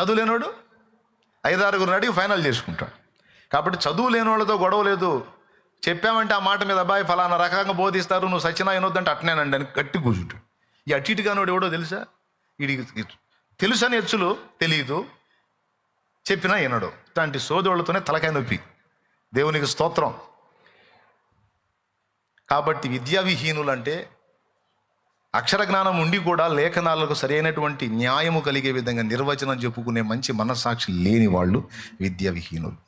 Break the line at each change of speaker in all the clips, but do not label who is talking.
చదువు లేనోడు 5-6 అడిగి ఫైనల్ చేసుకుంటాడు. కాబట్టి చదువు లేని వాళ్ళతో గొడవ లేదు. చెప్పామంటే ఆ మాట మీద అబ్బాయి ఫలానా రకంగా బోధిస్తారు, నువ్వు సచ్చినా వినొద్దంటే అట్నేనండి అని గట్టి కూర్చుంటాడు. ఈ అటు ఇటు కానివాడు ఎవడో తెలుసా? వీడికి తెలుసని హెచ్చులు తెలియదు, చెప్పినా వినడు. ఇట్లాంటి సోదరులతోనే తలకాయ నొప్పి. దేవునికి స్తోత్రం. కాబట్టి విద్యావిహీనులు అంటే అక్షర జ్ఞానం ఉండి కూడా లేఖనాలకు సరైనటువంటి న్యాయము కలిగే విధంగా నిర్వచనం చెప్పుకునే మంచి మనస్సాక్షి లేని వాళ్ళు విద్యావిహీనులు.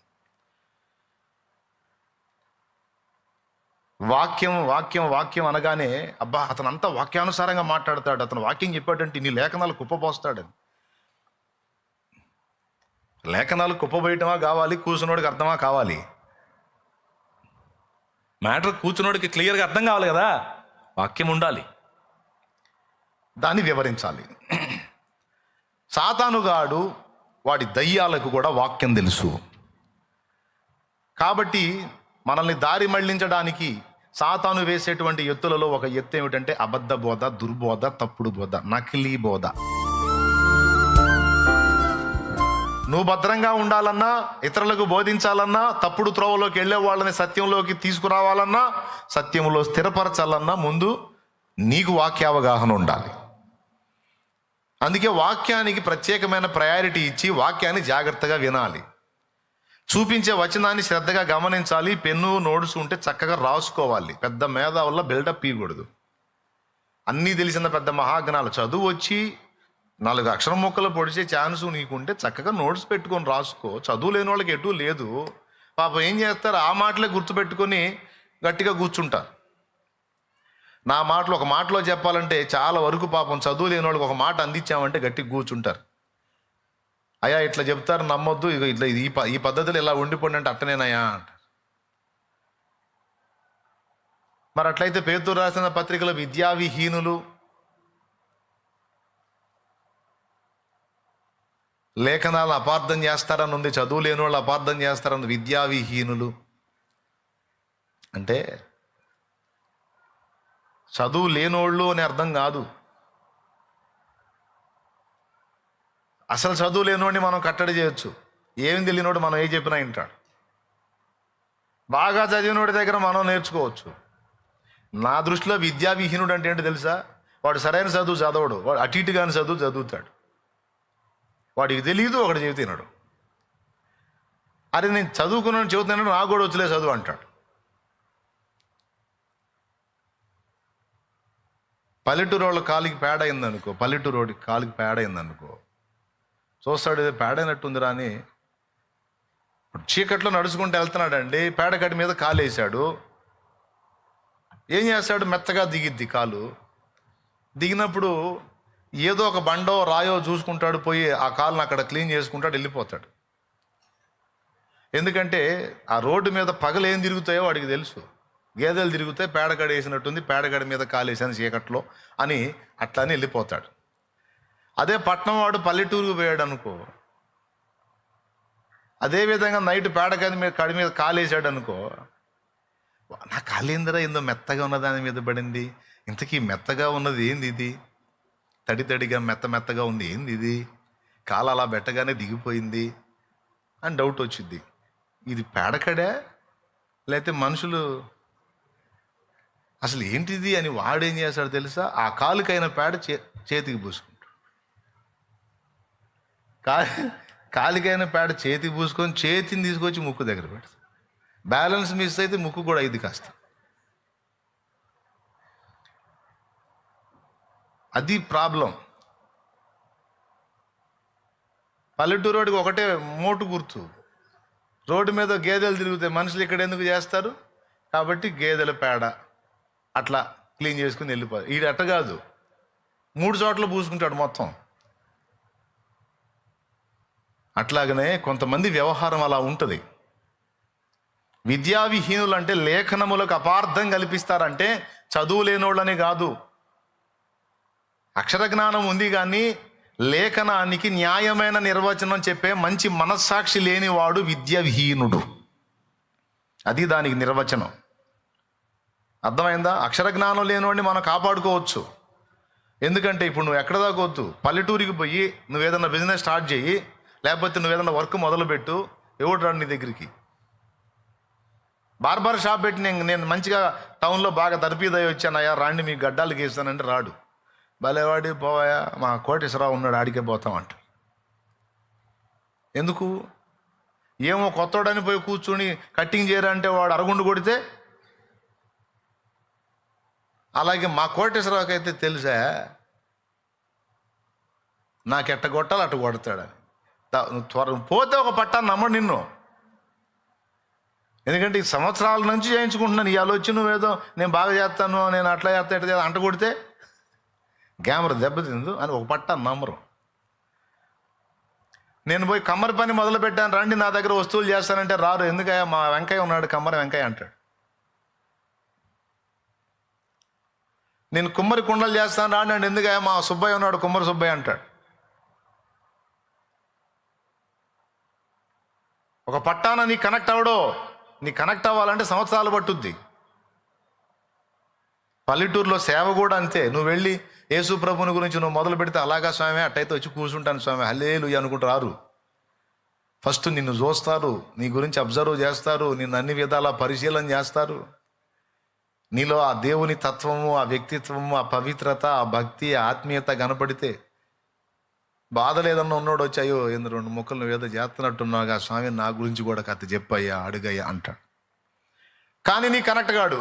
వాక్యం వాక్యం వాక్యం అనగానే అబ్బా అతను అంతా వాక్యానుసారంగా మాట్లాడతాడు, అతను వాక్యం చెప్పాడంటే నీ లేఖనాలు కుప్పపోస్తాడని. లేఖనాలు కుప్పబోయటమా కావాలి, కూర్చున్నోడికి అర్థమా కావాలి? మ్యాటర్ కూర్చున్నోడికి క్లియర్గా అర్థం కావాలి కదా, వాక్యం ఉండాలి, దాన్ని వివరించాలి. సాతానుగాడు వాడి దయ్యాలకు కూడా వాక్యం తెలుసు. కాబట్టి మనల్ని దారి మళ్లించడానికి సాతాను వేసేటువంటి ఎత్తులలో ఒక ఎత్తు ఏమిటంటే అబద్ధ బోధ, దుర్బోధ, తప్పుడు బోధ, నకిలీ బోధ. నువ్వు భద్రంగా ఉండాలన్నా, ఇతరులకు బోధించాలన్నా, తప్పుడు త్రోవలోకి వెళ్ళే వాళ్ళని సత్యంలోకి తీసుకురావాలన్నా, సత్యంలో స్థిరపరచాలన్నా ముందు నీకు వాక్యావగాహన ఉండాలి. అందుకే వాక్యానికి ప్రత్యేకమైన ప్రయారిటీ ఇచ్చి వాక్యాన్ని జాగ్రత్తగా వినాలి. చూపించే వచనాన్ని శ్రద్ధగా గమనించాలి. పెన్ను నోట్స్ ఉంటే చక్కగా రాసుకోవాలి. పెద్ద మేధావుల్లో బిల్డప్ ఇవ్వకూడదు. అన్నీ తెలిసిన పెద్ద మహాజ్ఞానాలు చదువు వచ్చి 4 అక్షరం ముక్కలు పొడిచే ఛాన్సు నీకుంటే చక్కగా నోట్స్ పెట్టుకొని రాసుకో. చదువు లేని వాళ్ళకి ఎటు లేదు. పాపం ఏం చేస్తారు, ఆ మాటలే గుర్తుపెట్టుకొని గట్టిగా కూర్చుంటారు. నా మాటలు ఒక మాటలో చెప్పాలంటే చాలా వరకు పాపం చదువు లేని వాళ్ళకి ఒక మాట అందించామంటే గట్టిగా కూర్చుంటారు. అయ్యా ఇట్లా చెప్తారు నమ్మొద్దు, ఇక ఇట్లా ఈ పద్ధతిలో ఇలా ఉండిపోండి అంటే అట్టనేనయ్యా అంటారు. మరి అట్లయితే పేతురు రాసిన పత్రికలో విద్యావిహీనులు, లేఖనాలు అపార్థం చేస్తారని ఉంది, చదువు లేని వాళ్ళు అపార్థం చేస్తారని విద్యావిహీనులు అంటే చదువు లేనోళ్ళు అని అర్థం కాదు. అసలు చదువు లేనివాడిని మనం కట్టడి చేయొచ్చు. ఏమి తెలియనోడు మనం ఏ చెప్పినా వింటాడు. బాగా చదివినోడి దగ్గర మనం నేర్చుకోవచ్చు. నా దృష్టిలో విద్యావిహీనుడు అంటే ఏంటో తెలుసా? వాడు సరైన చదువు చదవడు, వాడు అటు ఇటు కాని చదువు చదువుతాడు. వాడికి తెలియదు, ఒకటి చెబుతున్నాడు. అరే నేను చదువుకున్నాను చెబుతున్నాను, నాకు కూడా వచ్చలే చదువు అంటాడు. పల్లెటూరు వాళ్ళ కాలికి పేడ అయిందనుకో, పల్లెటూరు వాడికి కాలికి పేడ అయిందనుకో, చూస్తాడు ఏదో పేడైనట్టుందిరా అని. చీకట్లో నడుచుకుంటూ వెళ్తున్నాడండి, పేడగడ్డి మీద కాలు వేసాడు. ఏం చేస్తాడు, మెత్తగా దిగిద్ది కాలు. దిగినప్పుడు ఏదో ఒక బండో రాయో చూసుకుంటాడు, పోయి ఆ కాలుని అక్కడ క్లీన్ చేసుకుంటాడు, వెళ్ళిపోతాడు. ఎందుకంటే ఆ రోడ్డు మీద పగలు ఏం తిరుగుతాయో వాడికి తెలుసు. గేదెలు తిరిగితే పేడగడ వేసినట్టుంది, పేడగడ మీద కాలు వేసాను చీకట్లో అని అట్లా అని వెళ్ళిపోతాడు. అదే పట్నం వాడు పల్లెటూరుకు పోయాడు అనుకో, అదేవిధంగా నైట్ కడి మీద కాలేసాడు అనుకో, నా కాలేందరా ఏందో మెత్తగా ఉన్న దాని మీద పడింది, ఇంతకీ మెత్తగా ఉన్నది ఏంది ఇది, తడి తడిగా మెత్తగా ఉంది ఏంది ఇది, కాలు అలా పెట్టగానే దిగిపోయింది అని డౌట్ వచ్చింది. ఇది పేడకడే లేకపోతే మనుషులు అసలు ఏంటిది అని వాడేం చేస్తాడు తెలుసా? ఆ కాలుకైన పేడ చేతికి పూసుకుంటాడు. కాలికైన పేడ చేతికి పూసుకొని చేతిని తీసుకొచ్చి ముక్కు దగ్గర పెడతాడు. బ్యాలెన్స్ మిస్ అయితే ముక్కు కూడా అయింది కాస్త. అది ప్రాబ్లం. పల్లెటూరు వాడికి ఒకటే మోటు గుర్తు, రోడ్డు మీద గేదెలు తిరిగితే మనుషులు ఇక్కడ ఎందుకు చేస్తారు కాబట్టి గేదెల పేడ అట్లా క్లీన్ చేసుకుని వెళ్ళిపోతారు. ఈడు అట్ట కాదు, 3 చోట్ల పూసుకుంటాడు మొత్తం. అట్లాగనే కొంతమంది వ్యవహారం అలా ఉంటుంది. విద్యావిహీనులు అంటే లేఖనములకు అపార్థం కల్పిస్తారంటే చదువు లేనోళ్ళని కాదు. అక్షర జ్ఞానం ఉంది కానీ లేఖనానికి న్యాయమైన నిర్వచనం చెప్పే మంచి మనస్సాక్షి లేనివాడు విద్యావిహీనుడు. అది దానికి నిర్వచనం. అర్థమైందా? అక్షర జ్ఞానం లేనివాడిని మనం కాపాడుకోవచ్చు. ఎందుకంటే ఇప్పుడు నువ్వు ఎక్కడ దాకా వద్దు, పల్లెటూరికి పోయి నువ్వు ఏదన్నా బిజినెస్ స్టార్ట్ చేయి, లేకపోతే నువ్వు ఏదైనా వర్క్ మొదలుపెట్టు, ఎవడు రాడు నీ దగ్గరికి. బార్బర్ షాప్ పెట్టి నేను మంచిగా టౌన్లో బాగా తరపీదయ్యి వచ్చానయ్యా, రాండి మీకు గడ్డాలు గీస్తానంటే రాడు. భలేవాడి పోవాయా, మా కోటేశ్వరరావు ఉన్నాడు ఆడికే పోతామంట. ఎందుకు? ఏమో కొత్తోడని పోయి కూర్చుని కట్టింగ్ చేయరంటే వాడు అరగుండు కొడితే. అలాగే మా కోటేశ్వరరావుకి అయితే తెలుసా నాకెట్ట కొట్టాలి అటు కొడతాడని. పోతే ఒక పట్టాన్ని నమ్మడు నిన్ను. ఎందుకంటే ఈ సంవత్సరాల నుంచి చేయించుకుంటున్నాను, ఇవాళ వచ్చి నువ్వేదో నేను బాగా చేస్తాను, నేను అట్లా చేస్తా ఇట్లా చేస్తా అంట కొడితే గ్యామర్ దెబ్బతిందు అని ఒక పట్టాన్ని నమ్మరు. నేను పోయి కమ్మరి పని మొదలు పెట్టాను, రండి నా దగ్గర వస్తువులు చేస్తానంటే రారు. ఎందుకయ్యా, మా వెంకయ్య ఉన్నాడు కమ్మరి వెంకయ్య అంటాడు. నేను కుమ్మరి కుండలు చేస్తాను రాండి అంటే ఎందుకయ్యా, మా సుబ్బయ్య ఉన్నాడు కుమ్మరి సుబ్బయ్య అంటాడు. ఒక పట్టాన నీ కనెక్ట్ అవడో, నీ కనెక్ట్ అవ్వాలంటే సంవత్సరాలు పట్టుద్ది. పల్లెటూరులో సేవ కూడా అంతే. నువ్వు వెళ్ళి యేసు ప్రభుని గురించి నువ్వు మొదలు పెడితే అలాగా స్వామి అట్టయితే వచ్చి కూర్చుంటాను స్వామి హల్లేలూయా అనుకుంటూ రారు. ఫస్ట్ నిన్ను చూస్తారు, నీ గురించి అబ్జర్వ్ చేస్తారు, నిన్ను అన్ని విధాలా పరిశీలన చేస్తారు. నీలో ఆ దేవుని తత్వము, ఆ వ్యక్తిత్వము, ఆ పవిత్రత, ఆ భక్తి, ఆ ఆత్మీయత కనపడితే బాధ లేదన్న ఉన్నోడు వచ్చి అయ్యో ఎందు 2 ముక్కలు నువ్వు ఏదో చేస్తున్నట్టున్నావుగా స్వామి, నా గురించి కూడా కథ చెప్పయ్యా అడుగయ్యా అంటాడు. కానీ నీ కనెక్ట్ కాడు.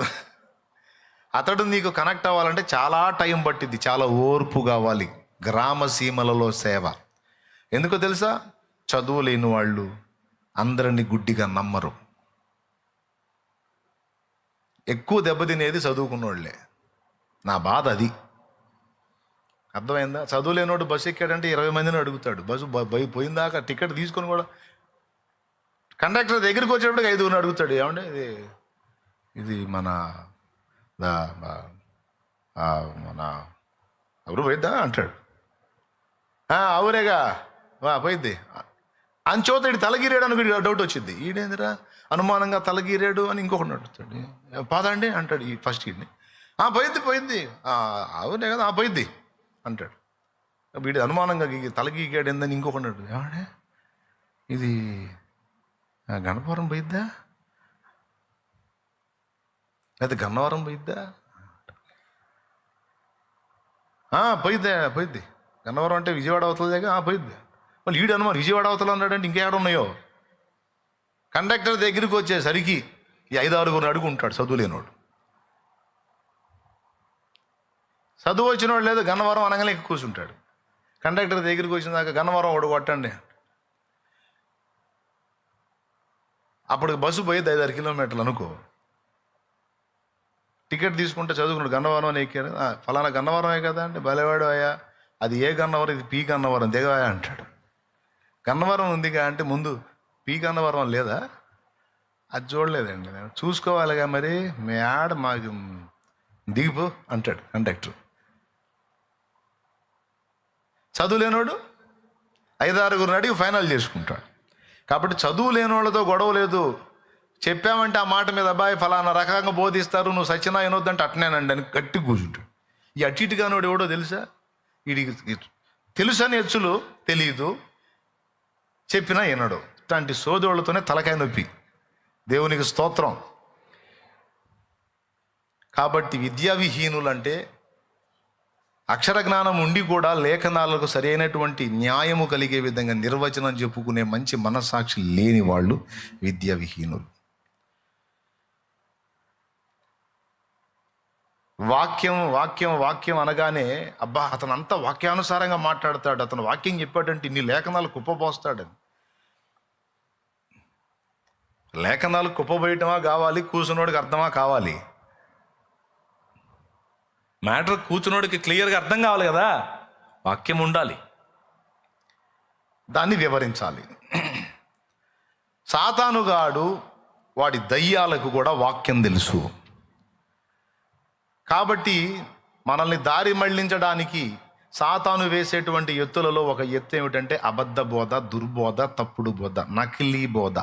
అతడు నీకు కనెక్ట్ అవ్వాలంటే చాలా టైం పట్టిద్ది, చాలా ఓర్పు కావాలి. గ్రామ సీమలలో సేవ. ఎందుకో తెలుసా? చదువు లేని వాళ్ళు అందరినీ గుడ్డిగా నమ్మరు. ఎక్కువ దెబ్బతినేది చదువుకున్నోళ్ళే. నా బాధ అది. అర్థమైందా? చదువు లేనోడు బస్సు ఎక్కాడంటే 20 మందిని అడుగుతాడు. బస్సు పోయిందాక టికెట్ తీసుకొని కూడా కండక్టర్ దగ్గరికి వచ్చేటప్పటికి 5 అడుగుతాడు. ఏమంటే ఇది మన ఎవరు పోయిద్దా అంటాడు. అవురేగా పోయిద్ది అంచోత ఇటు తలగీరాడు అని డౌట్ వచ్చింది. ఈడేందిరా అనుమానంగా తలగీరాడు అని ఇంకొకటి అడుగుతాడు. పాదండి అంటాడు ఈ ఫస్ట్ ఈడ్ని. పోయిద్ది అవునే కదా పోయిద్ది అంటాడు. వీడి అనుమానంగా తలగీగాడు ఏందని ఇంకొకటి అడుగుతాడు. ఏమంటే ఇది గణపవరం పోయిద్దా లేదా గన్నవరం పోయిద్దా? పోయిద్ది. గన్నవరం అంటే విజయవాడ అవతలదేగా. పోయిద్ది. వాళ్ళు ఈడు అనుమానం విజయవాడ అవతల అన్నాడంటే ఇంకేడ ఉన్నాయో. కండక్టర్ దగ్గరికి వచ్చేసరికి ఈ 5-6 అడుగుంటాడు చదువులేనోడు. చదువు వచ్చినోడు లేదు గన్నవరం అనగానే కూర్చుంటాడు. కండక్టర్ దగ్గరికి వచ్చిన దాకా గన్నవరం ఒకటి కొట్టండి. అప్పటికి బస్సు పోయేది 5-6 కిలోమీటర్లు అనుకో. టికెట్ తీసుకుంటే చదువుకున్నాడు గన్నవరం అని ఎక్కారు. ఫలానా గన్నవరమే కదా అంటే భలేవాడు అయ్యా అది ఏ గన్నవరం, ఇది పీ గన్నవరం దిగవా అంటాడు. గన్నవరం ఉందిగా అంటే ముందు పీ గన్నవరం లేదా? అది చూడలేదండి నేను. చూసుకోవాలిగా మరి మీ ఆడ మాకు దిగిపో అంటాడు కండక్టర్. చదువు లేనోడు 5-6 అడిగి ఫైనల్ చేసుకుంటాడు. కాబట్టి చదువు లేనోళ్ళతో గొడవ లేదు. చెప్పామంటే ఆ మాట మీద అబ్బాయి ఫలానా రకంగా బోధిస్తారు, నువ్వు సచ్చినా వినొద్దంటే అట్నేనండి అని గట్టి కూర్చుంటాడు. ఈ అట్టిటిగానోడు ఎవడో తెలుసా? వీడికి తెలుసని హెచ్చులు తెలియదు, చెప్పినా వినడు. ఇట్లాంటి సోదరులతోనే తలకాయ నొప్పి. దేవునికి స్తోత్రం. కాబట్టి విద్యావిహీనులు అంటే అక్షర జ్ఞానం ఉండి కూడా లేఖనాలకు సరైనటువంటి న్యాయము కలిగే విధంగా నిర్వచనం చెప్పుకునే మంచి మనస్సాక్షి లేని వాళ్ళు విద్యావిహీనులు. వాక్యం అనగానే అబ్బా అతను అంతా వాక్యానుసారంగా మాట్లాడతాడు, అతను వాక్యం చెప్పాడంటే ఇన్ని లేఖనాలు కుప్పపోస్తాడని. లేఖనాలు కుప్పబోయటమా కావాలి, కూర్చున్నోడికి అర్థమా కావాలి? మ్యాటర్ కూర్చున్నోడికి క్లియర్గా అర్థం కావాలి కదా. వాక్యం ఉండాలి, దాన్ని వివరించాలి. సాతానుగాడు వాడి దయ్యాలకు కూడా వాక్యం తెలుసు. కాబట్టి మనల్ని దారి మళ్లించడానికి సాతాను వేసేటువంటి ఎత్తులలో ఒక ఎత్తు ఏమిటంటే అబద్ధ బోధ, దుర్బోధ, తప్పుడు బోధ, నకిలీ బోధ.